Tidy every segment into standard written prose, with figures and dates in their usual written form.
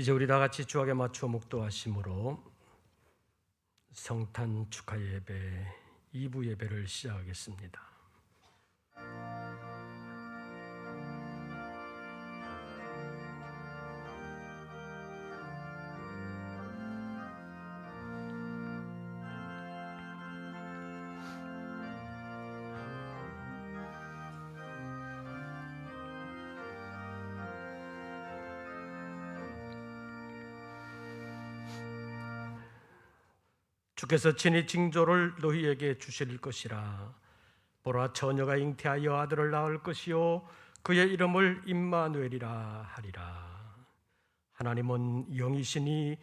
이제 우리 다 같이 주악에 맞춰 묵도하심으로 성탄 축하 예배 2부 예배를 시작하겠습니다. 주께서 친히 징조를 너희에게 주실 것이라. 보라, 처녀가 잉태하여 아들을 낳을 것이요 그의 이름을 임마누엘이라 하리라. 하나님은 영이시니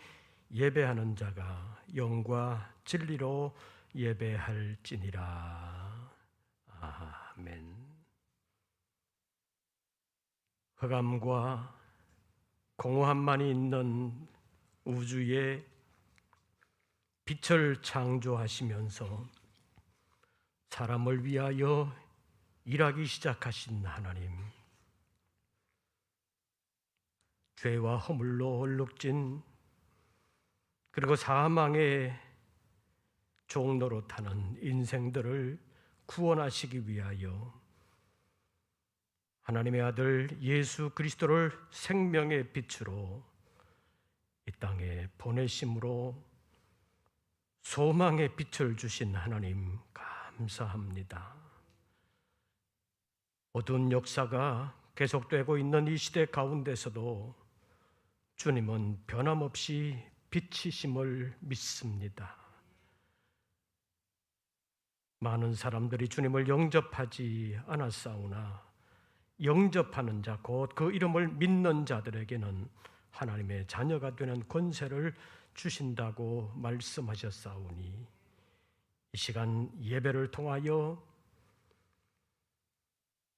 예배하는 자가 영과 진리로 예배할지니라. 아멘. 흑암과 공허함만이 있는 우주에 빛을 창조하시면서 사람을 위하여 일하기 시작하신 하나님, 죄와 허물로 얼룩진 그리고 사망의 종로로 타는 인생들을 구원하시기 위하여 하나님의 아들 예수 그리스도를 생명의 빛으로 이 땅에 보내심으로 소망의 빛을 주신 하나님 감사합니다. 어두운 역사가 계속되고 있는 이 시대 가운데서도 주님은 변함없이 빛이심을 믿습니다. 많은 사람들이 주님을 영접하지 않았사오나 영접하는 자, 곧 그 이름을 믿는 자들에게는 하나님의 자녀가 되는 권세를 주신다고 말씀하셨사오니 이 시간 예배를 통하여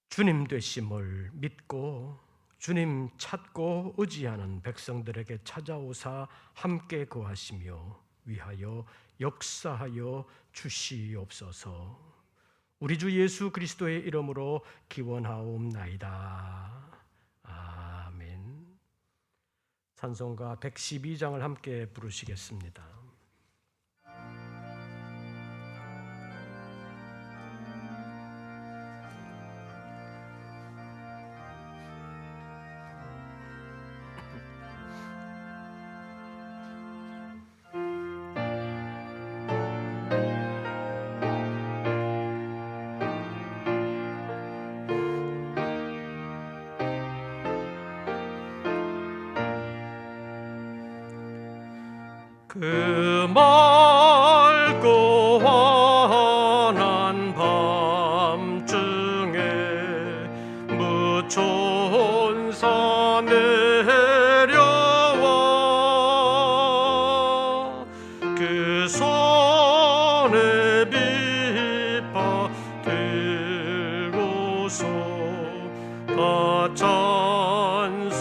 주님 되심을 믿고 주님 찾고 의지하는 백성들에게 찾아오사 함께 거하시며 위하여 역사하여 주시옵소서. 우리 주 예수 그리스도의 이름으로 기원하옵나이다. 아멘. 찬송가 112장을 함께 부르시겠습니다. 그 맑고 환한 밤중에 무천사 내려와 그 손에 빛바 들고서 다 찬송하기를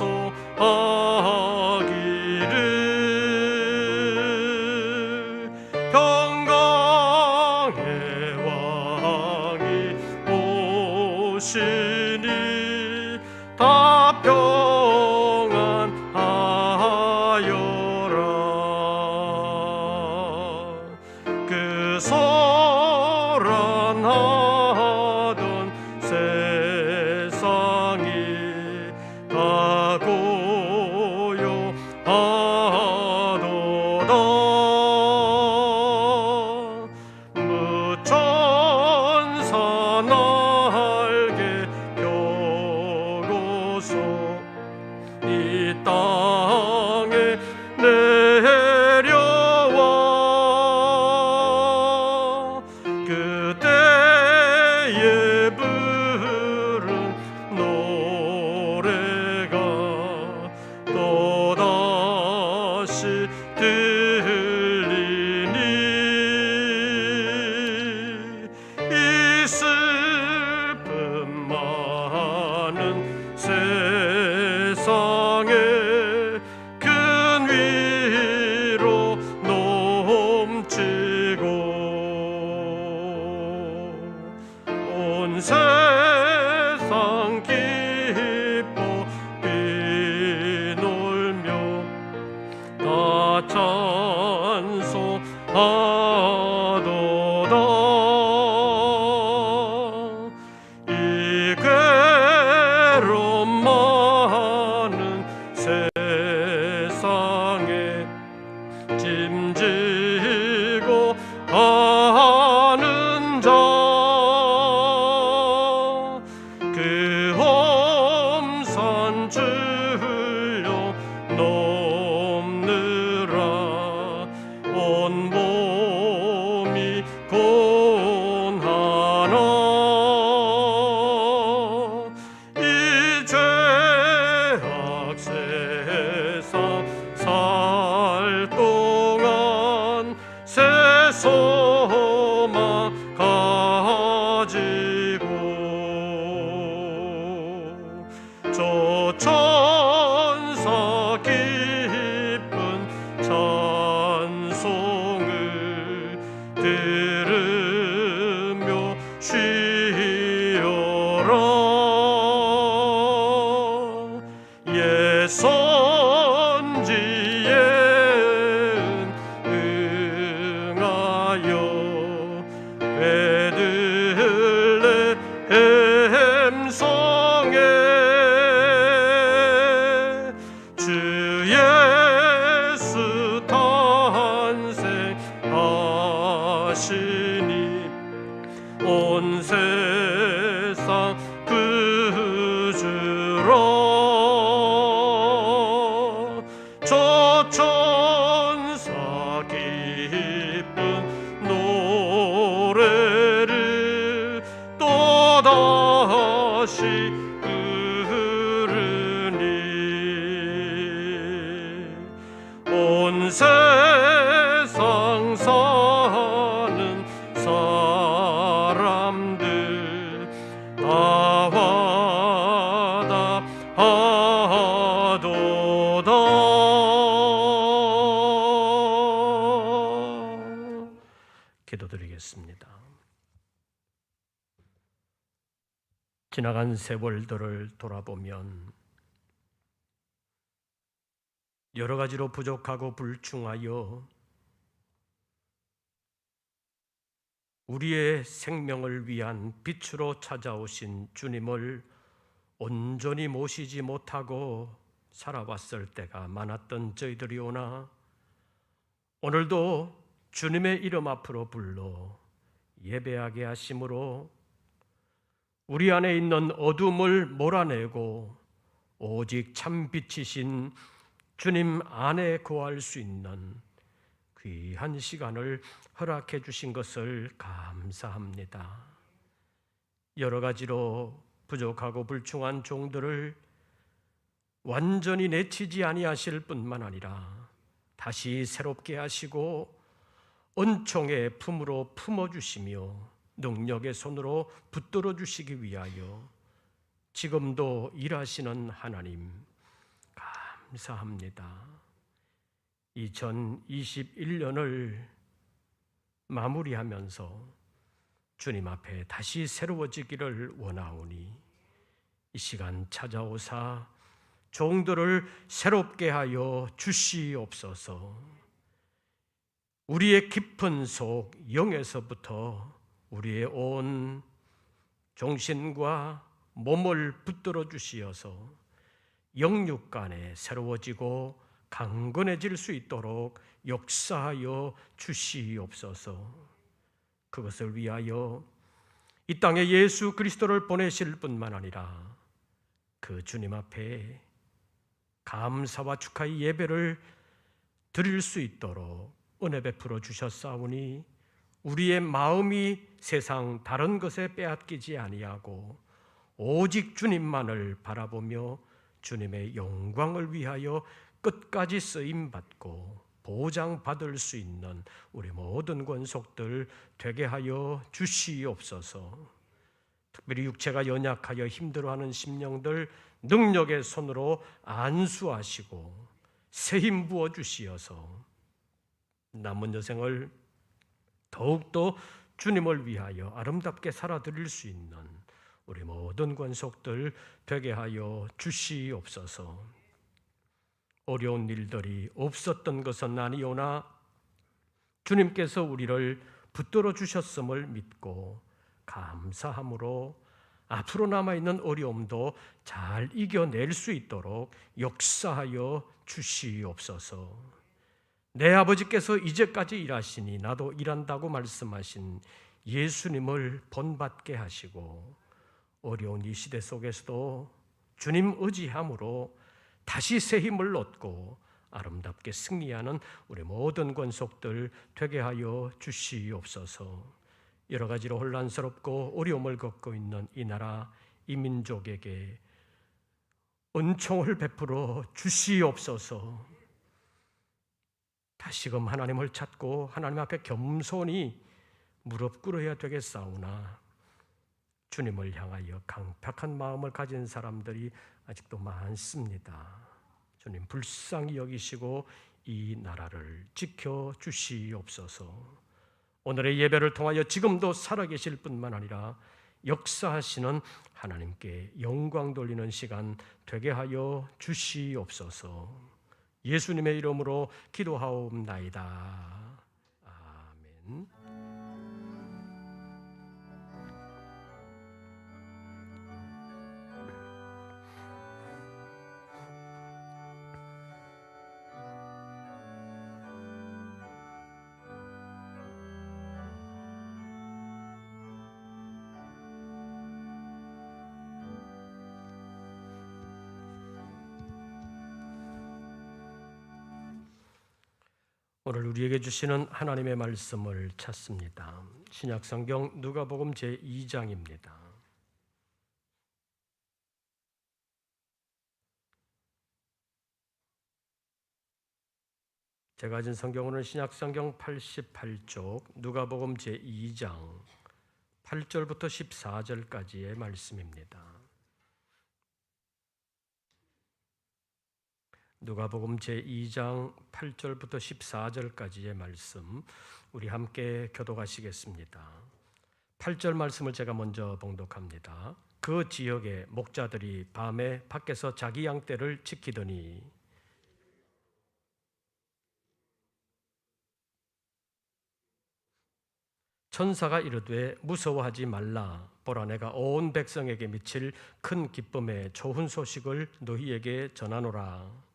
오시니 다 평안하여라. 그 소란하던 세상이 다 고요하도다. 무천사 날개 펴고서 이 땅에 내려와 그때에 부른 노래가 또다시 들리니 이 슬픔 많은 세상에 큰 위로 넘치고 온 세상 기뻐 비놀며 저 천사 깊은 찬송을 들으며 쉬어라. 옛 선지에 응하여 베들레헴 성에 주 예수 탄생하시니 온 세상 구주로 저 천사 기쁜 노래를 또다시 부르니 온 세상 사는 사람들 다와다 하도다. 기도드리겠습니다. 지나간 세월들을 돌아보면 여러 가지로 부족하고 불충하여 우리의 생명을 위한 빛으로 찾아오신 주님을 온전히 모시지 못하고 살아왔을 때가 많았던 저희들이오나 오늘도 주님의 이름 앞으로 불러 예배하게 하심으로 우리 안에 있는 어둠을 몰아내고 오직 참 빛이신 주님 안에 거할 수 있는 귀한 시간을 허락해 주신 것을 감사합니다. 여러 가지로 부족하고 불충한 종들을 완전히 내치지 아니하실 뿐만 아니라 다시 새롭게 하시고 은총의 품으로 품어주시며 능력의 손으로 붙들어 주시기 위하여 지금도 일하시는 하나님 감사합니다. 2021년을 마무리하면서 주님 앞에 다시 새로워지기를 원하오니 이 시간 찾아오사 종들을 새롭게 하여 주시옵소서. 우리의 깊은 속 영에서부터 우리의 온 정신과 몸을 붙들어 주시어서 영육간에 새로워지고 강건해질 수 있도록 역사하여 주시옵소서. 그것을 위하여 이 땅에 예수 그리스도를 보내실 뿐만 아니라 그 주님 앞에 감사와 축하의 예배를 드릴 수 있도록 은혜 베풀어 주셨사오니 우리의 마음이 세상 다른 것에 빼앗기지 아니하고 오직 주님만을 바라보며 주님의 영광을 위하여 끝까지 쓰임받고 보장받을 수 있는 우리 모든 권속들 되게 하여 주시옵소서. 특별히 육체가 연약하여 힘들어하는 심령들 능력의 손으로 안수하시고 새힘 부어 주시어서 남은 여생을 더욱더 주님을 위하여 아름답게 살아드릴 수 있는 우리 모든 권속들 되게 하여 주시옵소서. 어려운 일들이 없었던 것은 아니오나 주님께서 우리를 붙들어 주셨음을 믿고 감사함으로 앞으로 남아있는 어려움도 잘 이겨낼 수 있도록 역사하여 주시옵소서. 내 아버지께서 이제까지 일하시니 나도 일한다고 말씀하신 예수님을 본받게 하시고 어려운 이 시대 속에서도 주님 의지함으로 다시 새 힘을 얻고 아름답게 승리하는 우리 모든 권속들 되게 하여 주시옵소서. 여러 가지로 혼란스럽고 어려움을 겪고 있는 이 나라 이 민족에게 은총을 베풀어 주시옵소서. 다시금 하나님을 찾고 하나님 앞에 겸손히 무릎 꿇어야 되겠사오나 주님을 향하여 강팍한 마음을 가진 사람들이 아직도 많습니다. 주님 불쌍히 여기시고 이 나라를 지켜주시옵소서. 오늘의 예배를 통하여 지금도 살아계실 뿐만 아니라 역사하시는 하나님께 영광 돌리는 시간 되게 하여 주시옵소서. 예수님의 이름으로 기도하옵나이다. 아멘. 오늘 우리에게 주시는 하나님의 말씀을 찾습니다. 신약성경 누가복음 제2장입니다. 제가 가진 성경으로는 신약성경 88쪽 누가복음 제2장 8절부터 14절까지의 말씀입니다. 누가복음 제2장 8절부터 14절까지의 말씀 우리 함께 교독하시겠습니다. 8절 말씀을 제가 먼저 봉독합니다. 그 지역의 목자들이 밤에 밖에서 자기 양떼를 지키더니 천사가 이르되 무서워하지 말라. 보라, 내가 온 백성에게 미칠 큰 기쁨의 좋은 소식을 너희에게 전하노라.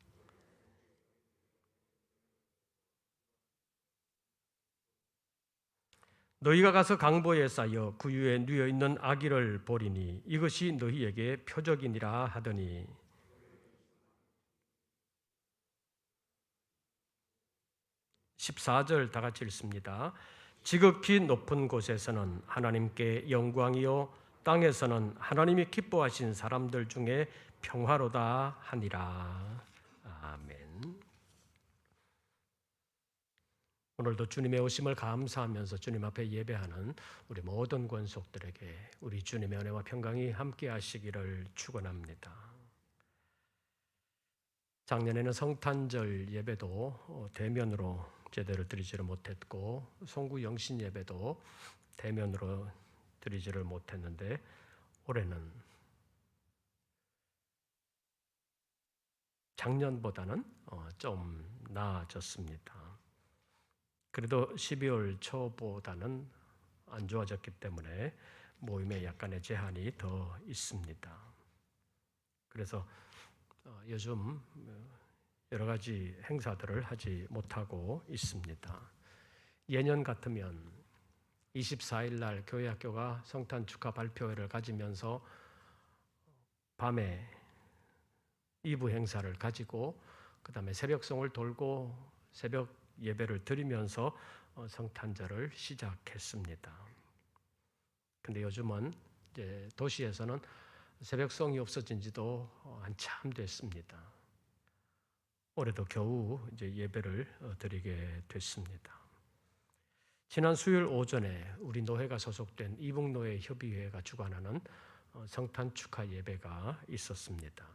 너희가 가서 강보에 쌓여 구유에 누워 있는 아기를 보리니 이것이 너희에게 표적이니라 하더니 14절 다 같이 읽습니다. 지극히 높은 곳에서는 하나님께 영광이요 땅에서는 하나님이 기뻐하신 사람들 중에 평화로다 하니라. 아멘. 오늘도 주님의 오심을 감사하면서 주님 앞에 예배하는 우리 모든 권속들에게 우리 주님의 은혜와 평강이 함께 하시기를 축원합니다. 작년에는 성탄절 예배도 대면으로 제대로 드리지를 못했고 송구 영신 예배도 대면으로 드리지를 못했는데 올해는 작년보다는 좀 나아졌습니다. 그래도 12월 초보다는 안 좋아졌기 때문에 모임에 약간의 제한이 더 있습니다. 그래서 요즘 여러 가지 행사들을 하지 못하고 있습니다. 예년 같으면 24일 날 교회학교가 성탄 축하 발표회를 가지면서 밤에 2부 행사를 가지고 그 다음에 새벽송을 돌고 새벽 예배를 드리면서 성탄절을 시작했습니다. 근데 요즘은 이제 도시에서는 새벽송이 없어진 지도 한참 됐습니다. 올해도 겨우 이제 예배를 드리게 됐습니다. 지난 수요일 오전에 우리 노회가 소속된 이북노회 협의회가 주관하는 성탄 축하 예배가 있었습니다.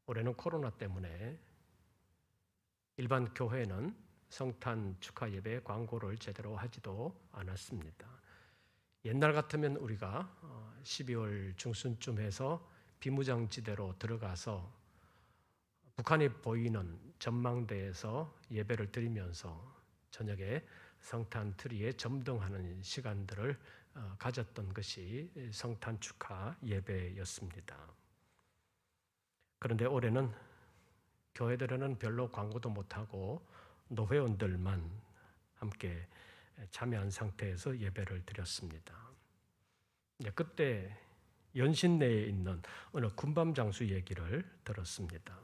올해는 코로나 때문에 일반 교회는 성탄 축하 예배 광고를 제대로 하지도 않았습니다. 옛날 같으면 우리가 12월 중순쯤 해서 비무장지대로 들어가서 북한이 보이는 전망대에서 예배를 드리면서 저녁에 성탄 트리에 점등하는 시간들을 가졌던 것이 성탄 축하 예배였습니다. 그런데 올해는 교회들은 별로 광고도 못하고 노회원들만 함께 참여한 상태에서 예배를 드렸습니다. 그때 연신내에 있는 어느 군밤 장수 얘기를 들었습니다.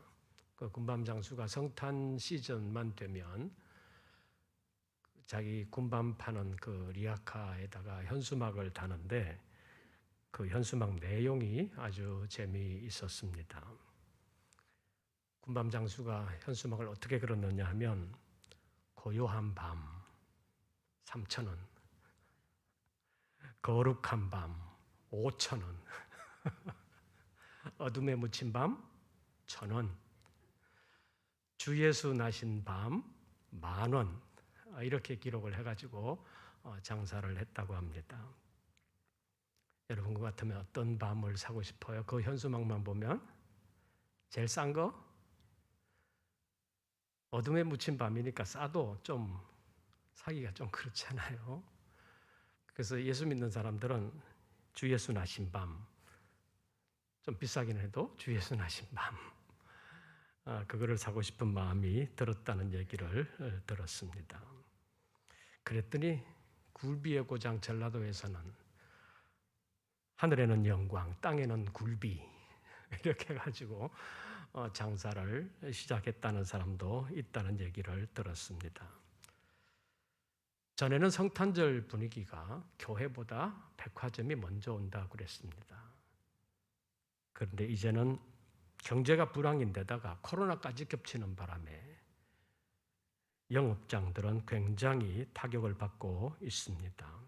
그 군밤 장수가 성탄 시즌만 되면 자기 군밤 파는 그 리아카에다가 현수막을 다는데 그 현수막 내용이 아주 재미있었습니다. 군밤 장수가 현수막을 어떻게 그렸느냐 하면 고요한 밤 3,000원, 거룩한 밤 5,000원. 어둠에 묻힌 밤 1,000원. 주 예수 나신 밤 10,000원. 이렇게 기록을 해가지고 장사를 했다고 합니다. 여러분 같으면 어떤 밤을 사고 싶어요? 그 현수막만 보면 제일 싼 거? 어둠에 묻힌 밤이니까 싸도 좀 사기가 좀 그렇잖아요. 그래서 예수 믿는 사람들은 주 예수 나신 밤, 좀 비싸긴 해도 주 예수 나신 밤, 그거를 사고 싶은 마음이 들었다는 얘기를 들었습니다. 그랬더니 굴비의 고장 전라도에서는 하늘에는 영광, 땅에는 굴비 이렇게 해가지고 장사를 시작했다는 사람도 있다는 얘기를 들었습니다. 전에는 성탄절 분위기가 교회보다 백화점이 먼저 온다고 그랬습니다. 그런데 이제는 경제가 불황인데다가 코로나까지 겹치는 바람에 영업장들은 굉장히 타격을 받고 있습니다.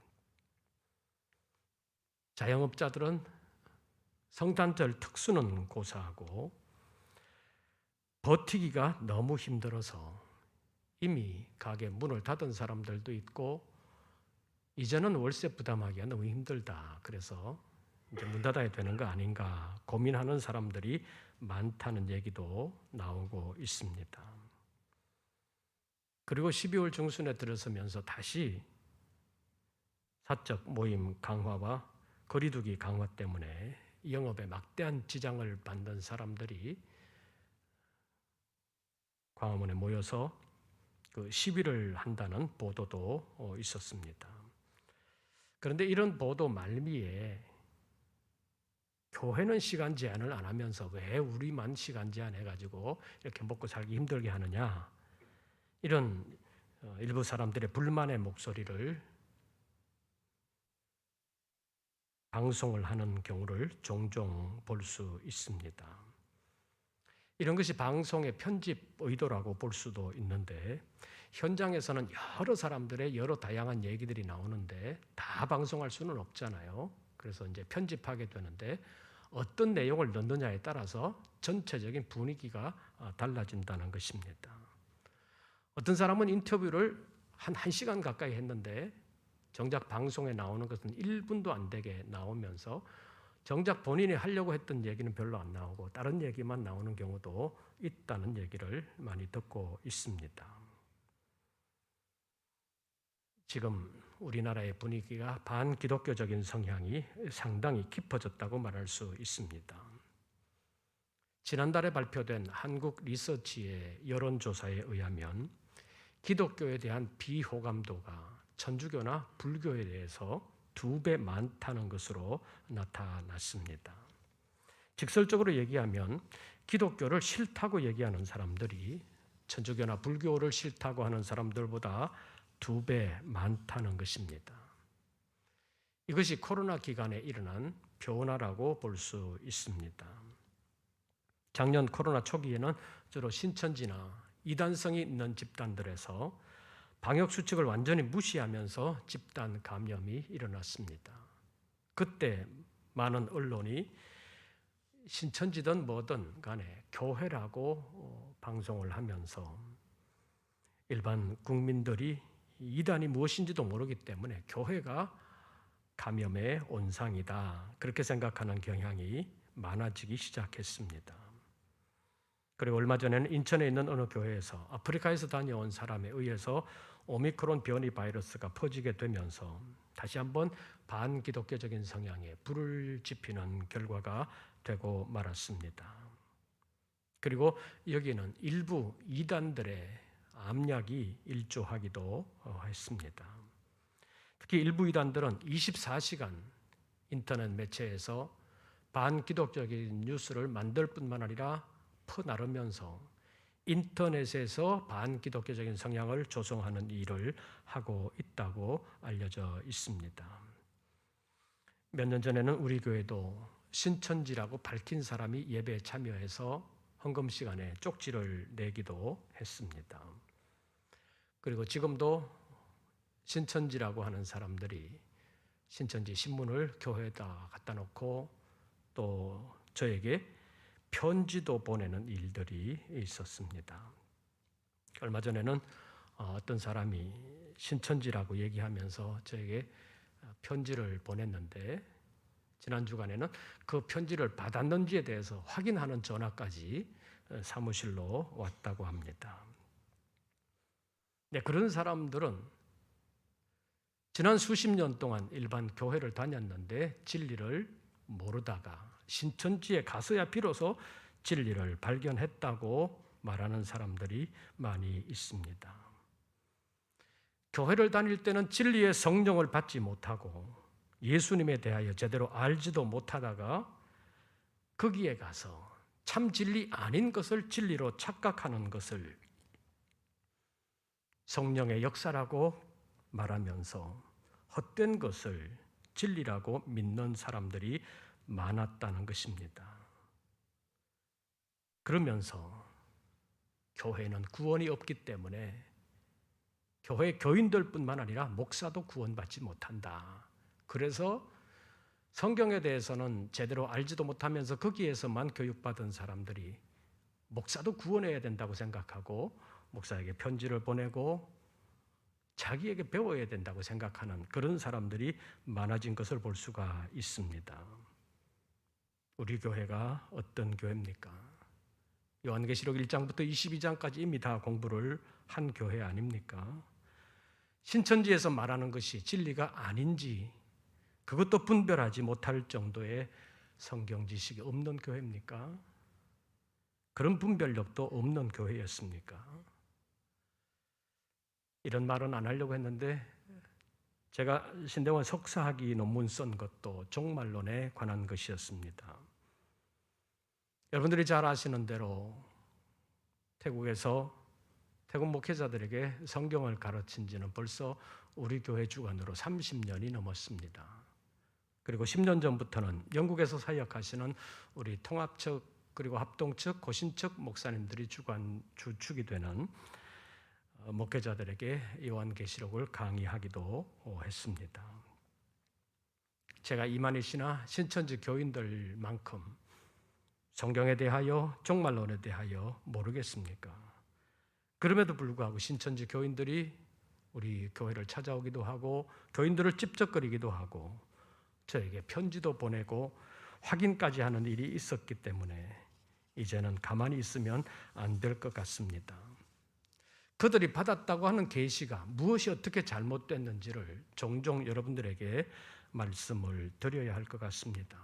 자영업자들은 성탄절 특수는 고사하고 버티기가 너무 힘들어서 이미 가게 문을 닫은 사람들도 있고 이제는 월세 부담하기가 너무 힘들다. 그래서 이제 문 닫아야 되는 거 아닌가 고민하는 사람들이 많다는 얘기도 나오고 있습니다. 그리고 12월 중순에 들어서면서 다시 사적 모임 강화와 거리두기 강화 때문에 영업에 막대한 지장을 받는 사람들이 광화문에 모여서 그 시위를 한다는 보도도 있었습니다. 그런데 이런 보도 말미에 교회는 시간 제한을 안 하면서 왜 우리만 시간 제한해가지고 이렇게 먹고 살기 힘들게 하느냐, 이런 일부 사람들의 불만의 목소리를 방송을 하는 경우를 종종 볼 수 있습니다. 이런 것이 방송의 편집 의도라고 볼 수도 있는데 현장에서는 여러 사람들의 여러 다양한 얘기들이 나오는데 다 방송할 수는 없잖아요. 그래서 이제 편집하게 되는데 어떤 내용을 넣느냐에 따라서 전체적인 분위기가 달라진다는 것입니다. 어떤 사람은 인터뷰를 한 1시간 가까이 했는데 정작 방송에 나오는 것은 1분도 안 되게 나오면서 정작 본인이 하려고 했던 얘기는 별로 안 나오고 다른 얘기만 나오는 경우도 있다는 얘기를 많이 듣고 있습니다. 지금 우리나라의 분위기가 반기독교적인 성향이 상당히 깊어졌다고 말할 수 있습니다. 지난달에 발표된 한국 리서치의 여론조사에 의하면 기독교에 대한 비호감도가 천주교나 불교에 대해서 2배 많다는 것으로 나타났습니다. 직설적으로 얘기하면 기독교를 싫다고 얘기하는 사람들이 천주교나 불교를 싫다고 하는 사람들보다 2배 많다는 것입니다. 이것이 코로나 기간에 일어난 변화라고 볼 수 있습니다. 작년 코로나 초기에는 주로 신천지나 이단성이 있는 집단들에서 방역수칙을 완전히 무시하면서 집단 감염이 일어났습니다. 그때 많은 언론이 신천지든 뭐든 간에 교회라고 방송을 하면서 일반 국민들이 이단이 무엇인지도 모르기 때문에 교회가 감염의 온상이다, 그렇게 생각하는 경향이 많아지기 시작했습니다. 그리고 얼마 전에는 인천에 있는 어느 교회에서 아프리카에서 다녀온 사람에 의해서 오미크론 변이 바이러스가 퍼지게 되면서 다시 한번 반기독교적인 성향에 불을 지피는 결과가 되고 말았습니다. 그리고 여기는 일부 이단들의 암약이 일조하기도 했습니다. 특히 일부 이단들은 24시간 인터넷 매체에서 반기독교적인 뉴스를 만들 뿐만 아니라 퍼나르면서 인터넷에서 반기독교적인 성향을 조성하는 일을 하고 있다고 알려져 있습니다. 몇 년 전에는 우리 교회도 신천지라고 밝힌 사람이 예배에 참여해서 헌금 시간에 쪽지를 내기도 했습니다. 그리고 지금도 신천지라고 하는 사람들이 신천지 신문을 교회에다 갖다 놓고 또 저에게 편지도 보내는 일들이 있었습니다. 얼마 전에는 어떤 사람이 신천지라고 얘기하면서 저에게 편지를 보냈는데 지난 주간에는 그 편지를 받았는지에 대해서 확인하는 전화까지 사무실로 왔다고 합니다. 네, 그런 사람들은 지난 수십 년 동안 일반 교회를 다녔는데 진리를 모르다가 신천지에 가서야 비로소 진리를 발견했다고 말하는 사람들이 많이 있습니다. 교회를 다닐 때는 진리의 성령을 받지 못하고 예수님에 대하여 제대로 알지도 못하다가 거기에 가서 참 진리 아닌 것을 진리로 착각하는 것을 성령의 역사라고 말하면서 헛된 것을 진리라고 믿는 사람들이 많았다는 것입니다. 그러면서 교회는 구원이 없기 때문에 교회 교인들뿐만 아니라 목사도 구원받지 못한다. 그래서 성경에 대해서는 제대로 알지도 못하면서 거기에서만 교육받은 사람들이 목사도 구원해야 된다고 생각하고 목사에게 편지를 보내고 자기에게 배워야 된다고 생각하는 그런 사람들이 많아진 것을 볼 수가 있습니다. 우리 교회가 어떤 교회입니까? 요한계시록 1장부터 22장까지 이미 다 공부를 한 교회 아닙니까? 신천지에서 말하는 것이 진리가 아닌지 그것도 분별하지 못할 정도의 성경 지식이 없는 교회입니까? 그런 분별력도 없는 교회였습니까? 이런 말은 안 하려고 했는데 제가 신대원 석사학위 논문 쓴 것도 종말론에 관한 것이었습니다. 여러분들이 잘 아시는 대로 태국에서 태국 목회자들에게 성경을 가르친 지는 벌써 우리 교회 주관으로 30년이 넘었습니다. 그리고 10년 전부터는 영국에서 사역하시는 우리 통합 측 그리고 합동 측, 고신 측 목사님들이 주축이 되는 목회자들에게 요한계시록을 강의하기도 했습니다. 제가 이만희씨나 신천지 교인들만큼 성경에 대하여 종말론에 대하여 모르겠습니까? 그럼에도 불구하고 신천지 교인들이 우리 교회를 찾아오기도 하고 교인들을 찝적거리기도 하고 저에게 편지도 보내고 확인까지 하는 일이 있었기 때문에 이제는 가만히 있으면 안 될 것 같습니다. 그들이 받았다고 하는 계시가 무엇이 어떻게 잘못됐는지를 종종 여러분들에게 말씀을 드려야 할 것 같습니다.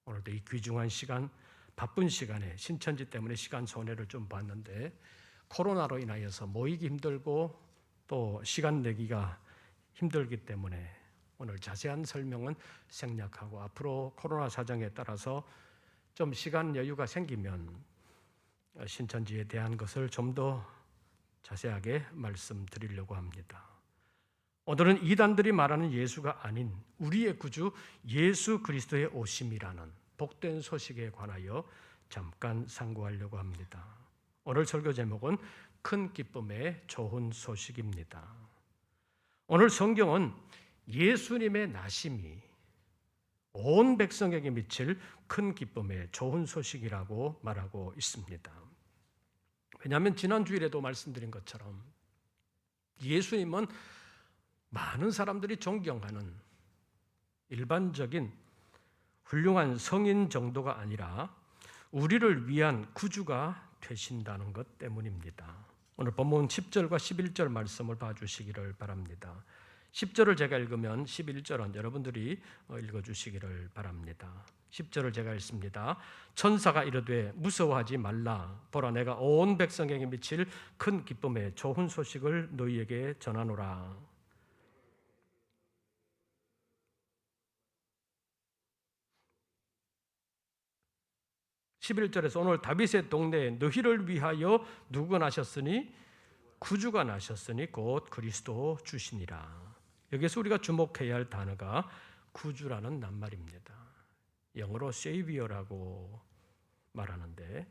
오늘도 이 귀중한 시간, 바쁜 시간에 신천지 때문에 시간 손해를 좀 봤는데 코로나로 인하여서 모이기 힘들고 또 시간 내기가 힘들기 때문에 오늘 자세한 설명은 생략하고 앞으로 코로나 사정에 따라서 좀 시간 여유가 생기면 신천지에 대한 것을 좀 더 자세하게 말씀드리려고 합니다. 오늘은 이단들이 말하는 예수가 아닌 우리의 구주 예수 그리스도의 오심이라는 복된 소식에 관하여 잠깐 상고하려고 합니다. 오늘 설교 제목은 큰 기쁨의 좋은 소식입니다. 오늘 성경은 예수님의 나심이 온 백성에게 미칠 큰 기쁨의 좋은 소식이라고 말하고 있습니다. 왜냐하면 지난 주일에도 말씀드린 것처럼 예수님은 많은 사람들이 존경하는 일반적인 훌륭한 성인 정도가 아니라 우리를 위한 구주가 되신다는 것 때문입니다. 오늘 본문 10절과 11절 말씀을 봐주시기를 바랍니다. 10절을 제가 읽으면 11절은 여러분들이 읽어주시기를 바랍니다. 10절을 제가 읽습니다. 천사가 이르되 무서워하지 말라. 보라 내가 온 백성에게 미칠 큰 기쁨의 좋은 소식을 너희에게 전하노라. 11절에서 오늘 다윗의 동네에 너희를 위하여 누구가 나셨으니 구주가 나셨으니 곧 그리스도 주시니라. 여기서 우리가 주목해야 할 단어가 구주라는 낱말입니다. 영어로 Savior라고 말하는데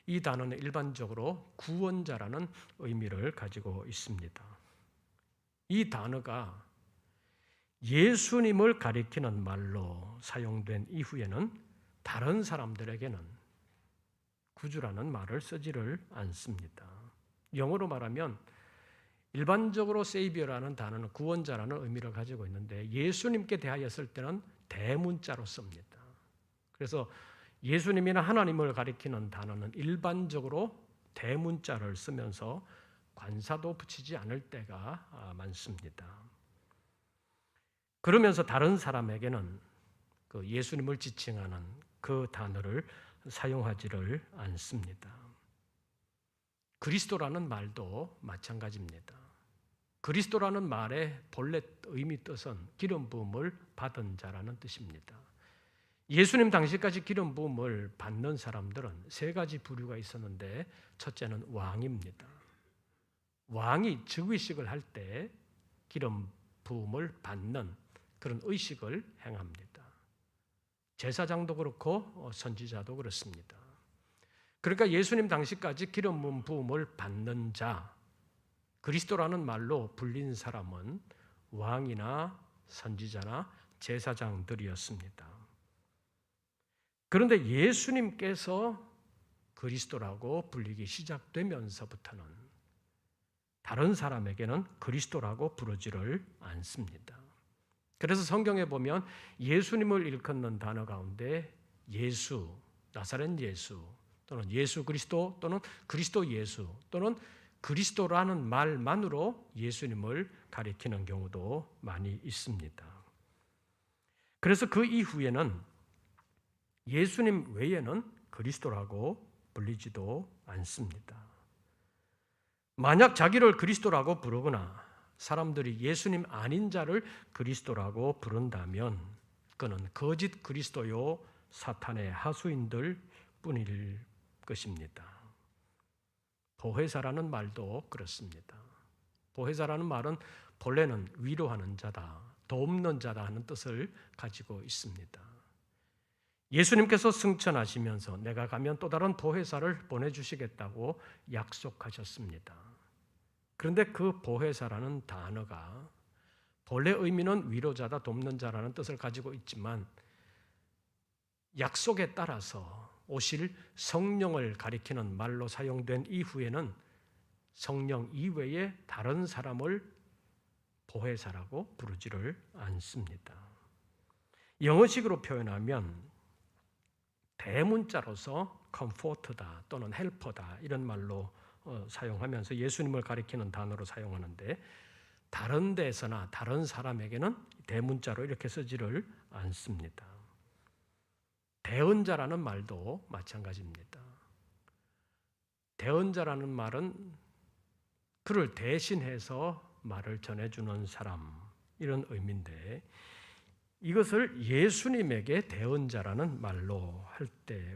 이 단어는 일반적으로 구원자라는 의미를 가지고 있습니다. 이 단어가 예수님을 가리키는 말로 사용된 이후에는 다른 사람들에게는 구주라는 말을 쓰지를 않습니다. 영어로 말하면 일반적으로 세이비어라는 단어는 구원자라는 의미를 가지고 있는데 예수님께 대하였을 때는 대문자로 씁니다. 그래서 예수님이나 하나님을 가리키는 단어는 일반적으로 대문자를 쓰면서 관사도 붙이지 않을 때가 많습니다. 그러면서 다른 사람에게는 그 예수님을 지칭하는 그 단어를 사용하지를 않습니다. 그리스도라는 말도 마찬가지입니다. 그리스도라는 말의 본래 의미 뜻은 기름 부음을 받은 자라는 뜻입니다. 예수님 당시까지 기름 부음을 받는 사람들은 세 가지 부류가 있었는데 첫째는 왕입니다. 왕이 즉위식을 할 때 기름 부음을 받는 그런 의식을 행합니다. 제사장도 그렇고 선지자도 그렇습니다. 그러니까 예수님 당시까지 기름 부음을 받는 자, 그리스도라는 말로 불린 사람은 왕이나 선지자나 제사장들이었습니다. 그런데 예수님께서 그리스도라고 불리기 시작되면서부터는 다른 사람에게는 그리스도라고 부르지를 않습니다. 그래서 성경에 보면 예수님을 일컫는 단어 가운데 예수, 나사렛 예수 또는 예수 그리스도 또는 그리스도 예수 또는 그리스도라는 말만으로 예수님을 가리키는 경우도 많이 있습니다. 그래서 그 이후에는 예수님 외에는 그리스도라고 불리지도 않습니다. 만약 자기를 그리스도라고 부르거나 사람들이 예수님 아닌 자를 그리스도라고 부른다면 그는 거짓 그리스도요 사탄의 하수인들 뿐일 것입니다. 보혜사라는 말도 그렇습니다. 보혜사라는 말은 본래는 위로하는 자다, 돕는 자다 하는 뜻을 가지고 있습니다. 예수님께서 승천하시면서 내가 가면 또 다른 보혜사를 보내주시겠다고 약속하셨습니다. 그런데 그 보혜사라는 단어가 본래 의미는 위로자다, 돕는 자라는 뜻을 가지고 있지만 약속에 따라서 오실 성령을 가리키는 말로 사용된 이후에는 성령 이외에 다른 사람을 보혜사라고 부르지를 않습니다. 영어식으로 표현하면 대문자로서 comfort다 또는 helper다 이런 말로 사용하면서 예수님을 가리키는 단어로 사용하는데 다른 데서나 다른 사람에게는 대문자로 이렇게 쓰지를 않습니다. 대언자라는 말도 마찬가지입니다. 대언자라는 말은 그를 대신해서 말을 전해주는 사람 이런 의미인데 이것을 예수님에게 대언자라는 말로 할 때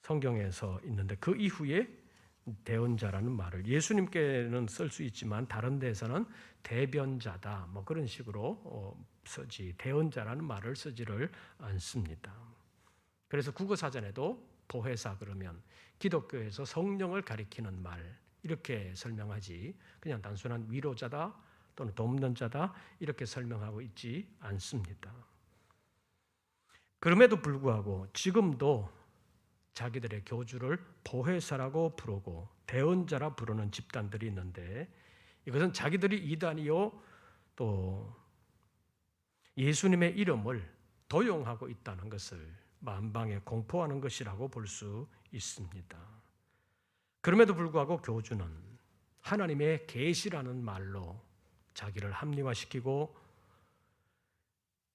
성경에서 있는데 그 이후에 대언자라는 말을 예수님께는 쓸 수 있지만 다른 데서는 대변자다 뭐 그런 식으로 쓰지 대언자라는 말을 쓰지를 않습니다. 그래서 국어사전에도 보혜사 그러면 기독교에서 성령을 가리키는 말 이렇게 설명하지 그냥 단순한 위로자다 또는 돕는 자다 이렇게 설명하고 있지 않습니다. 그럼에도 불구하고 지금도 자기들의 교주를 보혜사라고 부르고 대언자라 부르는 집단들이 있는데 이것은 자기들이 이단이요 또 예수님의 이름을 도용하고 있다는 것을 만방에 공포하는 것이라고 볼 수 있습니다. 그럼에도 불구하고 교주는 하나님의 계시라는 말로 자기를 합리화시키고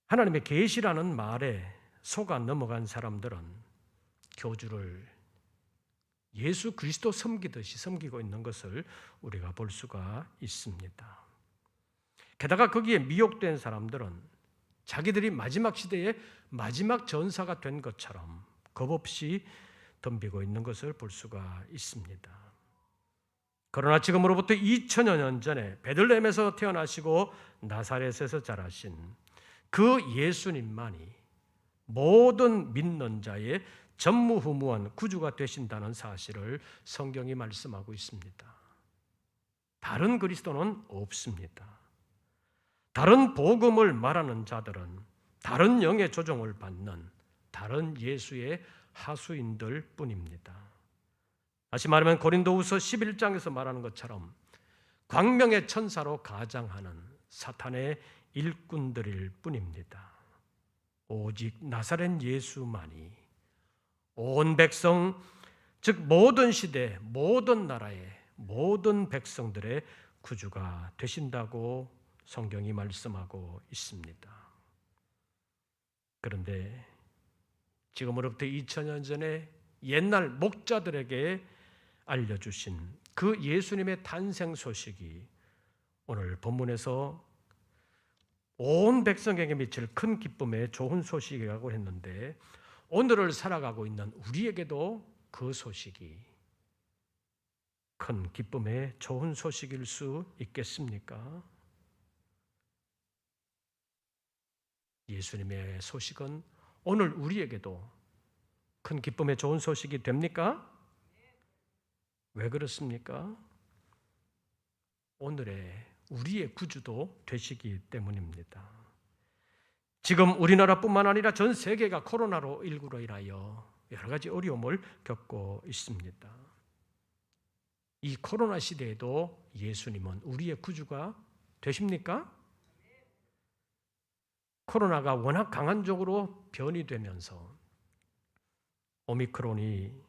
하나님의 계시라는 말에 속아 넘어간 사람들은 교주를 예수 그리스도 섬기듯이 섬기고 있는 것을 우리가 볼 수가 있습니다. 게다가 거기에 미혹된 사람들은 자기들이 마지막 시대에 마지막 전사가 된 것처럼 겁없이 덤비고 있는 것을 볼 수가 있습니다. 그러나 지금으로부터 2000여 년 전에 베들레헴에서 태어나시고 나사렛에서 자라신 그 예수님만이 모든 믿는 자의 전무후무한 구주가 되신다는 사실을 성경이 말씀하고 있습니다. 다른 그리스도는 없습니다. 다른 복음을 말하는 자들은 다른 영의 조종을 받는 다른 예수의 하수인들 뿐입니다. 다시 말하면 고린도후서 11장에서 말하는 것처럼 광명의 천사로 가장하는 사탄의 일꾼들일 뿐입니다. 오직 나사렛 예수만이 온 백성, 즉 모든 시대, 모든 나라의 모든 백성들의 구주가 되신다고 성경이 말씀하고 있습니다. 그런데 지금으로부터 2000년 전에 옛날 목자들에게 알려주신 그 예수님의 탄생 소식이 오늘 본문에서 온 백성에게 미칠 큰 기쁨의 좋은 소식이라고 했는데, 오늘을 살아가고 있는 우리에게도 그 소식이 큰 기쁨의 좋은 소식일 수 있겠습니까? 예수님의 소식은 오늘 우리에게도 큰 기쁨의 좋은 소식이 됩니까? 왜 그렇습니까? 오늘의 우리의 구주도 되시기 때문입니다. 지금 우리나라뿐만 아니라 전 세계가 코로나19로 인하여 여러 가지 어려움을 겪고 있습니다. 이 코로나 시대에도 예수님은 우리의 구주가 되십니까? 코로나가 워낙 강한 쪽으로 변이 되면서 오미크론이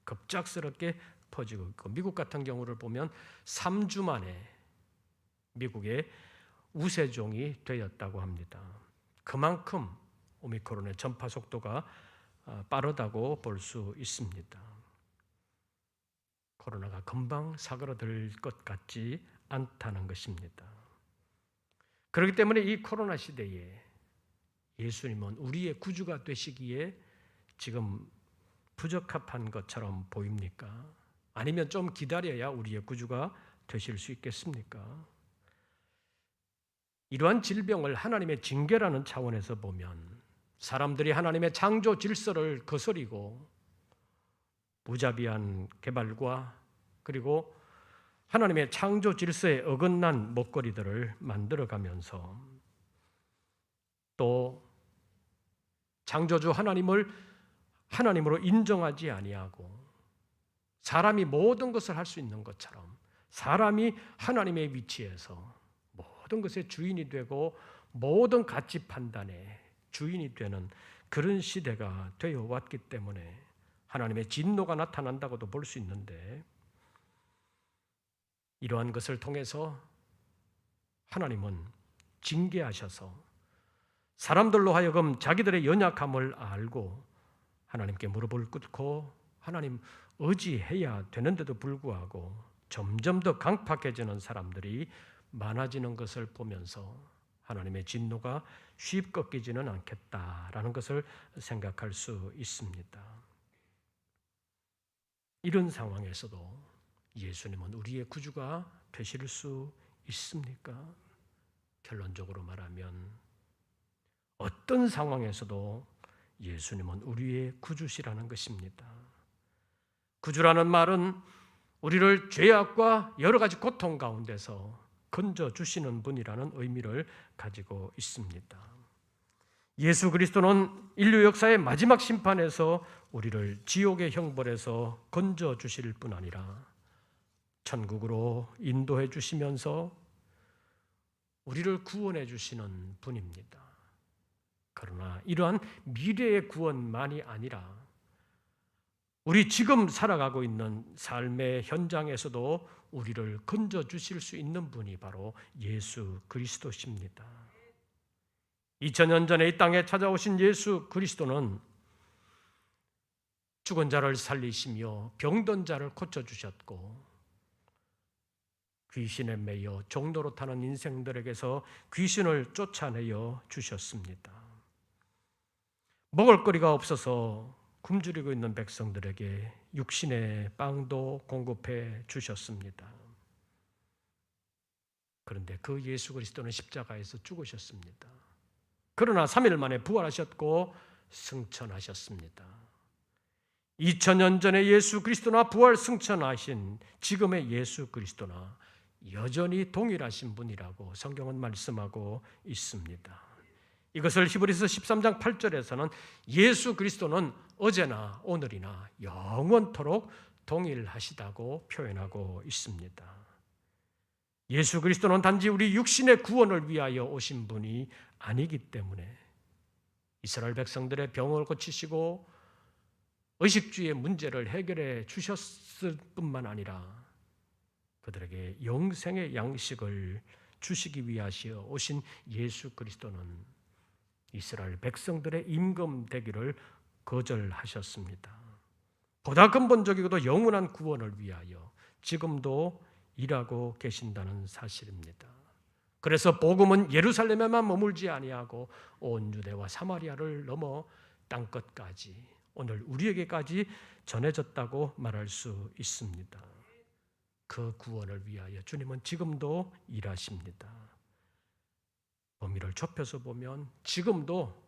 급작스럽게 퍼지고 있고, 미국 같은 경우를 보면 3주 만에 미국의 우세종이 되었다고 합니다. 그만큼 오미크론의 전파 속도가 빠르다고 볼 수 있습니다. 코로나가 금방 사그라들 것 같지 않다는 것입니다. 그렇기 때문에 이 코로나 시대에 예수님은 우리의 구주가 되시기에 지금 부적합한 것처럼 보입니까? 아니면 좀 기다려야 우리의 구주가 되실 수 있겠습니까? 이러한 질병을 하나님의 징계라는 차원에서 보면 사람들이 하나님의 창조 질서를 거스리고 무자비한 개발과 그리고 하나님의 창조 질서에 어긋난 먹거리들을 만들어가면서 또 창조주 하나님을 하나님으로 인정하지 아니하고 사람이 모든 것을 할 수 있는 것처럼 사람이 하나님의 위치에서 모든 것의 주인이 되고 모든 가치 판단의 주인이 되는 그런 시대가 되어 왔기 때문에 하나님의 진노가 나타난다고도 볼 수 있는데, 이러한 것을 통해서 하나님은 징계하셔서 사람들로 하여금 자기들의 연약함을 알고 하나님께 무릎을 꿇고 하나님 의지해야 되는데도 불구하고 점점 더 강팍해지는 사람들이 많아지는 것을 보면서 하나님의 진노가 쉽게 꺾이지는 않겠다라는 것을 생각할 수 있습니다. 이런 상황에서도 예수님은 우리의 구주가 되실 수 있습니까? 결론적으로 말하면 어떤 상황에서도 예수님은 우리의 구주시라는 것입니다. 구주라는 말은 우리를 죄악과 여러 가지 고통 가운데서 건져주시는 분이라는 의미를 가지고 있습니다. 예수 그리스도는 인류 역사의 마지막 심판에서 우리를 지옥의 형벌에서 건져주실 뿐 아니라 천국으로 인도해 주시면서 우리를 구원해 주시는 분입니다. 그러나 이러한 미래의 구원만이 아니라 우리 지금 살아가고 있는 삶의 현장에서도 우리를 건져주실 수 있는 분이 바로 예수 그리스도십니다. 2000년 전에 이 땅에 찾아오신 예수 그리스도는 죽은 자를 살리시며 병든 자를 고쳐주셨고, 귀신에 매여 종로로 타는 인생들에게서 귀신을 쫓아내어 주셨습니다. 먹을 거리가 없어서 굶주리고 있는 백성들에게 육신의 빵도 공급해 주셨습니다. 그런데 그 예수 그리스도는 십자가에서 죽으셨습니다. 그러나 3일 만에 부활하셨고 승천하셨습니다. 2000년 전에 예수 그리스도나 부활 승천하신 지금의 예수 그리스도나 여전히 동일하신 분이라고 성경은 말씀하고 있습니다. 이것을 히브리서 13장 8절에서는 예수 그리스도는 어제나 오늘이나 영원토록 동일하시다고 표현하고 있습니다. 예수 그리스도는 단지 우리 육신의 구원을 위하여 오신 분이 아니기 때문에 이스라엘 백성들의 병을 고치시고 의식주의 문제를 해결해 주셨을 뿐만 아니라 그들에게 영생의 양식을 주시기 위하여 오신 예수 그리스도는 이스라엘 백성들의 임금되기를 거절하셨습니다. 보다 근본적이고도 영원한 구원을 위하여 지금도 일하고 계신다는 사실입니다. 그래서 복음은 예루살렘에만 머물지 아니하고 온 유대와 사마리아를 넘어 땅끝까지 오늘 우리에게까지 전해졌다고 말할 수 있습니다. 그 구원을 위하여 주님은 지금도 일하십니다. 범위를 좁혀서 보면 지금도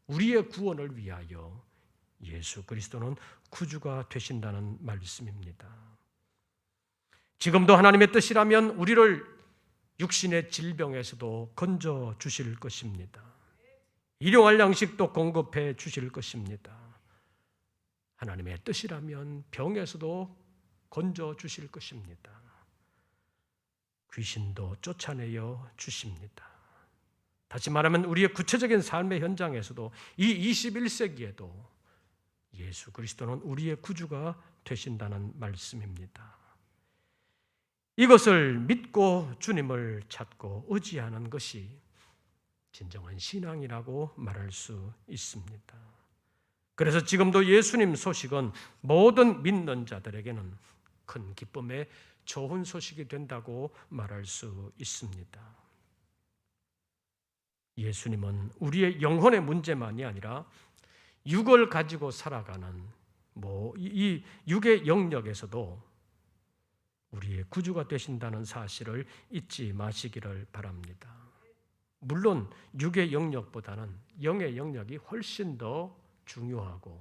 우리의 구원을 위하여 예수 그리스도는 구주가 되신다는 말씀입니다. 지금도 하나님의 뜻이라면 우리를 육신의 질병에서도 건져 주실 것입니다. 일용할 양식도 공급해 주실 것입니다. 하나님의 뜻이라면 병에서도 건져 주실 것입니다. 귀신도 쫓아내어 주십니다. 다시 말하면 우리의 구체적인 삶의 현장에서도 이 21세기에도 예수 그리스도는 우리의 구주가 되신다는 말씀입니다. 이것을 믿고 주님을 찾고 의지하는 것이 진정한 신앙이라고 말할 수 있습니다. 그래서 지금도 예수님 소식은 모든 믿는 자들에게는 큰 기쁨의 좋은 소식이 된다고 말할 수 있습니다. 예수님은 우리의 영혼의 문제만이 아니라 육을 가지고 살아가는 이 육의 영역에서도 우리의 구주가 되신다는 사실을 잊지 마시기를 바랍니다. 물론 육의 영역보다는 영의 영역이 훨씬 더 중요하고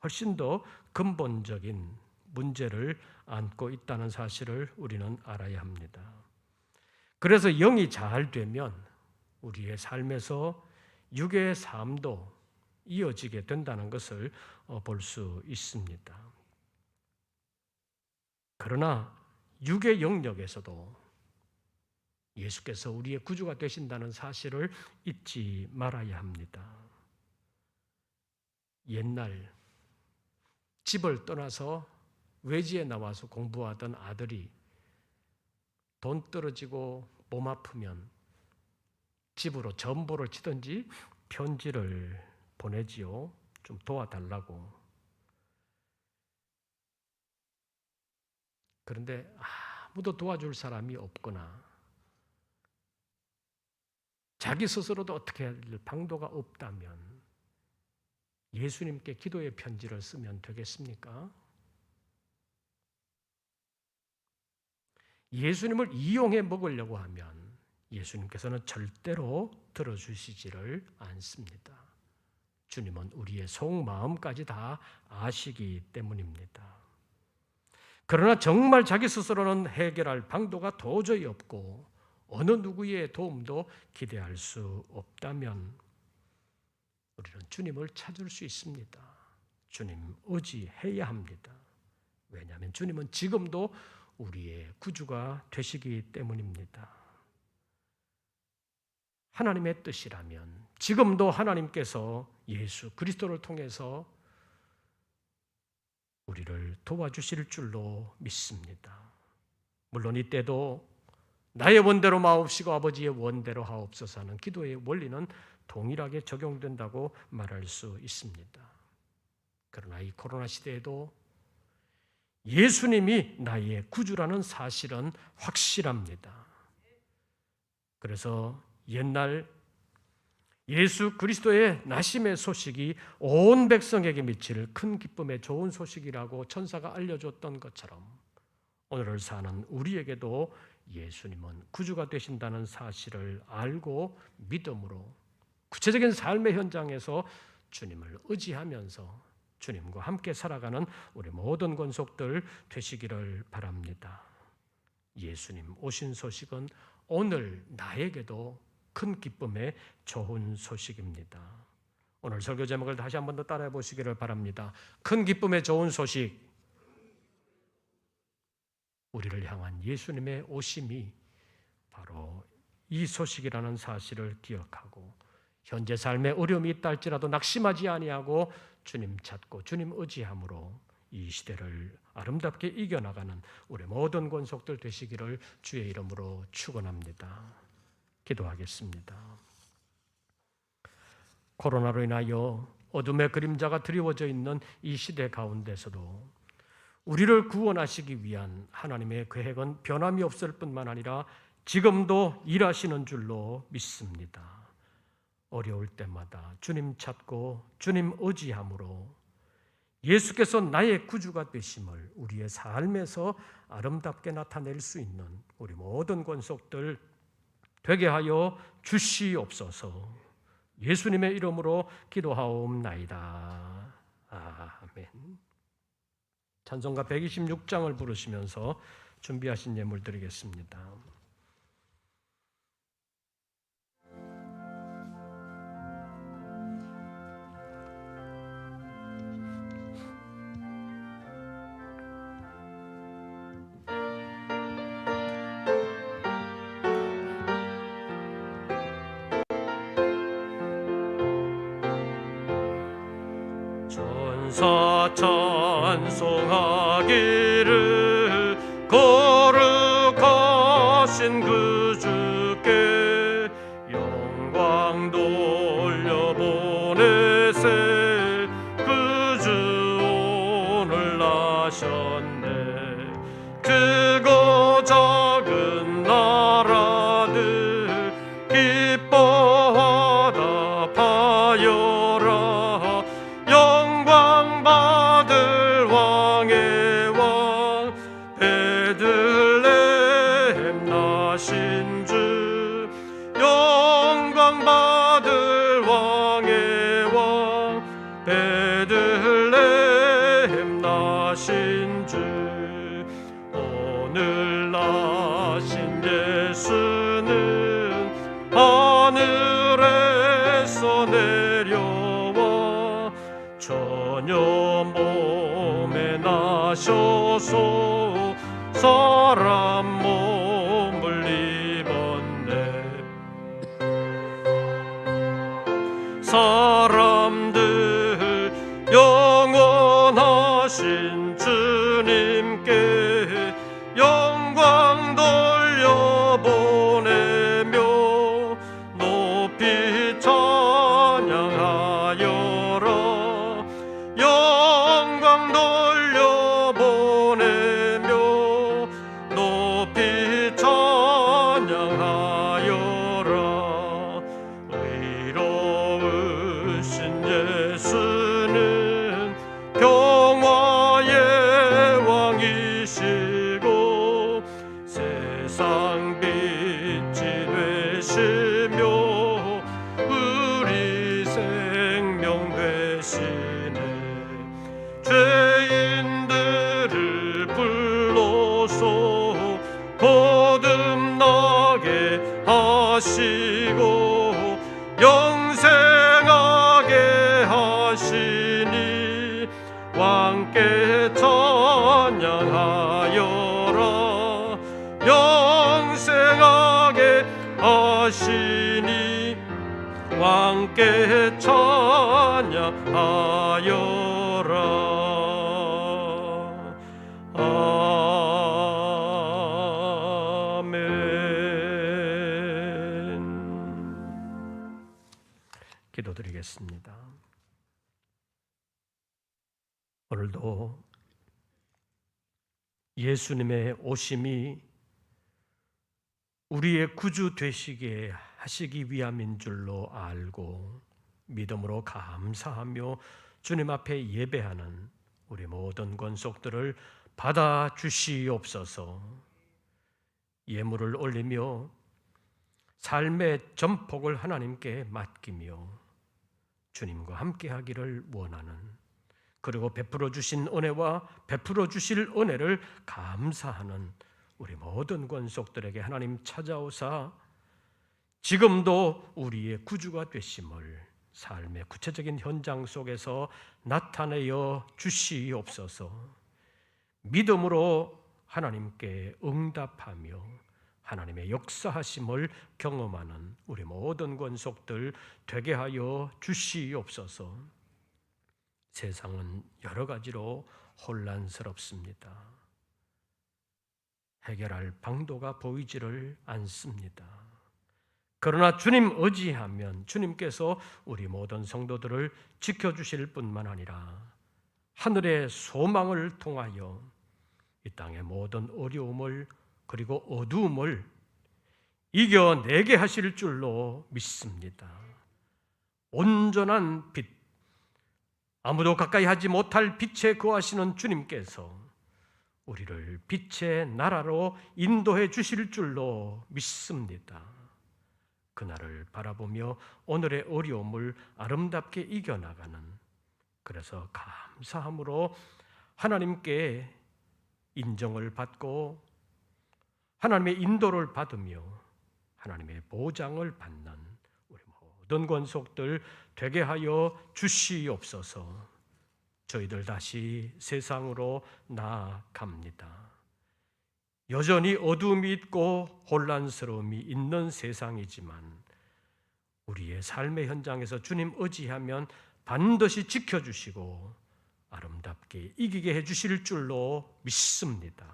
훨씬 더 근본적인 문제를 안고 있다는 사실을 우리는 알아야 합니다. 그래서 영이 잘 되면 우리의 삶에서 육의 삶도 이어지게 된다는 것을 볼 수 있습니다. 그러나 육의 영역에서도 예수께서 우리의 구주가 되신다는 사실을 잊지 말아야 합니다. 옛날 집을 떠나서 외지에 나와서 공부하던 아들이 돈 떨어지고 몸 아프면 집으로 전보를 치든지 편지를 보내지요. 좀 도와달라고. 그런데 아무도 도와줄 사람이 없거나 자기 스스로도 어떻게 해야 될 방도가 없다면 예수님께 기도의 편지를 쓰면 되겠습니까? 예수님을 이용해 먹으려고 하면 예수님께서는 절대로 들어주시지를 않습니다. 주님은 우리의 속마음까지 다 아시기 때문입니다. 그러나 정말 자기 스스로는 해결할 방도가 도저히 없고 어느 누구의 도움도 기대할 수 없다면 우리는 주님을 찾을 수 있습니다. 주님 의지해야 합니다. 왜냐하면 주님은 지금도 우리의 구주가 되시기 때문입니다. 하나님의 뜻이라면 지금도 하나님께서 예수 그리스도를 통해서 우리를 도와주실 줄로 믿습니다. 물론 이때도 나의 원대로 마옵시고 아버지의 원대로 하옵소서 하는 기도의 원리는 동일하게 적용된다고 말할 수 있습니다. 그러나 이 코로나 시대에도 예수님이 나의 구주라는 사실은 확실합니다. 그래서 옛날 예수 그리스도의 나심의 소식이 온 백성에게 미칠 큰 기쁨의 좋은 소식이라고 천사가 알려줬던 것처럼 오늘을 사는 우리에게도 예수님은 구주가 되신다는 사실을 알고 믿음으로 구체적인 삶의 현장에서 주님을 의지하면서 주님과 함께 살아가는 우리 모든 권속들 되시기를 바랍니다. 예수님 오신 소식은 오늘 나에게도 큰 기쁨의 좋은 소식입니다. 오늘 설교 제목을 다시 한 번 더 따라해 보시기를 바랍니다. 큰 기쁨의 좋은 소식. 우리를 향한 예수님의 오심이 바로 이 소식이라는 사실을 기억하고 현재 삶에 어려움이 있다 할지라도 낙심하지 아니하고 주님 찾고 주님 의지함으로 이 시대를 아름답게 이겨나가는 우리 모든 권속들 되시기를 주의 이름으로 축원합니다. 기도하겠습니다. 코로나로 인하여 어둠의 그림자가 드리워져 있는 이 시대 가운데서도 우리를 구원하시기 위한 하나님의 계획은 변함이 없을 뿐만 아니라 지금도 일하시는 줄로 믿습니다. 어려울 때마다 주님 찾고 주님 의지함으로 예수께서 나의 구주가 되심을 우리의 삶에서 아름답게 나타낼 수 있는 우리 모든 권속들 되게 하여 주시옵소서. 예수님의 이름으로 기도하옵나이다. 아멘. 찬송가 126장을 부르시면서 준비하신 예물 드리겠습니다. 천사 찬송하기를 거룩하신 그 주께 영광 돌려보내세. 그 주 오늘 나셨네. 크고 작은 나라들 기뻐하다 파여라. 영광 받을 왕의 왕 베들레헴 나신 주. 영광 받을 왕의 왕 베들레헴 나신 주. 오늘 나신 예수는 하늘에서 내려와 전혀 몸에 나셔서 사람 몸을 입었네. 사람들 영원하신 주님께 영광 돌려보내며 높이 찬양하여라. 영광 돌려보내며 높이 찬양하여라. 의로우신 예수는 평화의 왕이시고 세상 빛이 되시며 우리 생명 되시네. 죄인들을 불러서 거듭나게 하시고 영생하게 하시니 왕께 찬양하여라. 영생하게 하시니 왕께 찬양하여라. 아멘. 기도드리겠습니다. 오늘도 예수님의 오심이 우리의 구주 되시게 하시기 위함인 줄로 알고 믿음으로 감사하며 주님 앞에 예배하는 우리 모든 권속들을 받아 주시옵소서. 예물을 올리며 삶의 전폭을 하나님께 맡기며 주님과 함께하기를 원하는, 그리고 베풀어 주신 은혜와 베풀어 주실 은혜를 감사하는 우리 모든 권속들에게 하나님 찾아오사 지금도 우리의 구주가 되심을 삶의 구체적인 현장 속에서 나타내어 주시옵소서. 믿음으로 하나님께 응답하며 하나님의 역사하심을 경험하는 우리 모든 권속들 되게 하여 주시옵소서. 세상은 여러 가지로 혼란스럽습니다. 해결할 방도가 보이지를 않습니다. 그러나 주님 의지하면 주님께서 우리 모든 성도들을 지켜주실 뿐만 아니라 하늘의 소망을 통하여 이 땅의 모든 어려움을 그리고 어두움을 이겨내게 하실 줄로 믿습니다. 온전한 빛, 아무도 가까이 하지 못할 빛에 거하시는 주님께서 우리를 빛의 나라로 인도해 주실 줄로 믿습니다. 그날을 바라보며 오늘의 어려움을 아름답게 이겨나가는, 그래서 감사함으로 하나님께 인정을 받고 하나님의 인도를 받으며 하나님의 보장을 받는 우리 모든 권속들 되게 하여 주시옵소서. 저희들 다시 세상으로 나아갑니다. 여전히 어둠이 있고 혼란스러움이 있는 세상이지만 우리의 삶의 현장에서 주님 의지하면 반드시 지켜주시고 아름답게 이기게 해주실 줄로 믿습니다.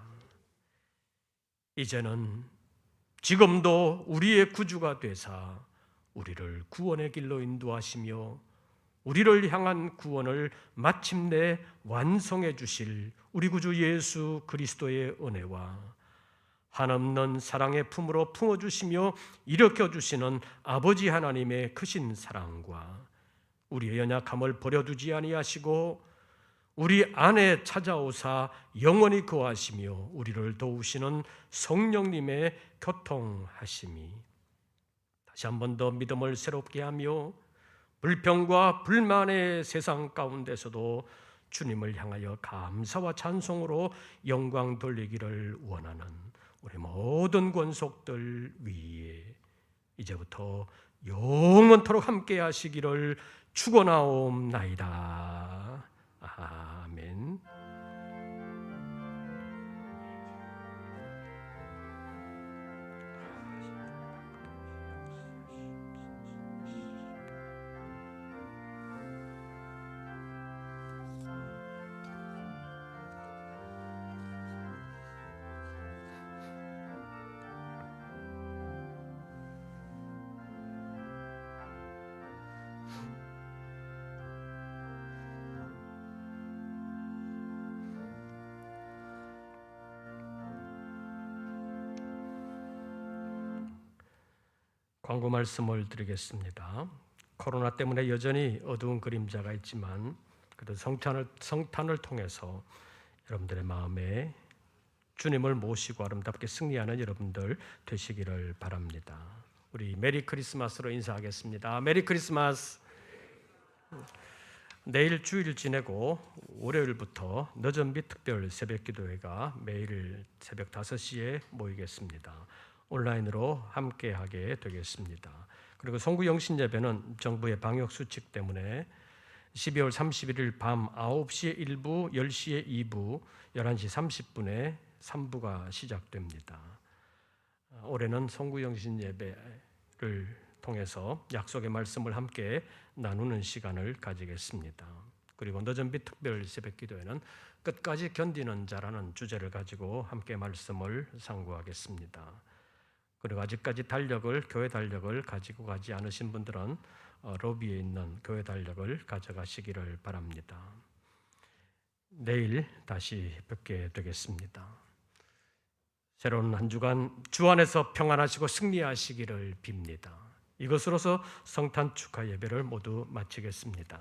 이제는 지금도 우리의 구주가 되사 우리를 구원의 길로 인도하시며 우리를 향한 구원을 마침내 완성해 주실 우리 구주 예수 그리스도의 은혜와 한없는 사랑의 품으로 품어주시며 일으켜주시는 아버지 하나님의 크신 사랑과 우리의 연약함을 버려두지 아니하시고 우리 안에 찾아오사 영원히 거하시며 우리를 도우시는 성령님의 교통하심이 다시 한 번 더 믿음을 새롭게 하며 불평과 불만의 세상 가운데서도 주님을 향하여 감사와 찬송으로 영광 돌리기를 원하는 우리 모든 권속들 위에 이제부터 영원토록 함께 하시기를 축원하옵나이다. 아멘. 광고 말씀을 드리겠습니다. 코로나 때문에 여전히 어두운 그림자가 있지만 그래도 성탄을 통해서 여러분들의 마음에 주님을 모시고 아름답게 승리하는 여러분들 되시기를 바랍니다. 우리 메리 크리스마스로 인사하겠습니다. 메리 크리스마스. 내일 주일 지내고 월요일부터 늦은빛 특별 새벽기도회가 매일 새벽 5시에 모이겠습니다. 온라인으로 함께하게 되겠습니다. 그리고 송구영신 예배는 정부의 방역수칙 때문에 12월 31일 밤 9시에 1부, 10시에 2부, 11시 30분에 3부가 시작됩니다. 올해는 송구영신 예배를 통해서 약속의 말씀을 함께 나누는 시간을 가지겠습니다. 그리고 늦은빛 특별 새벽기도회는 끝까지 견디는 자라는 주제를 가지고 함께 말씀을 상고하겠습니다. 그리고 아직까지 교회 달력을 가지고 가지 않으신 분들은 로비에 있는 교회 달력을 가져가시기를 바랍니다. 내일 다시 뵙게 되겠습니다. 새로운 한 주간 주 안에서 평안하시고 승리하시기를 빕니다. 이것으로서 성탄 축하 예배를 모두 마치겠습니다.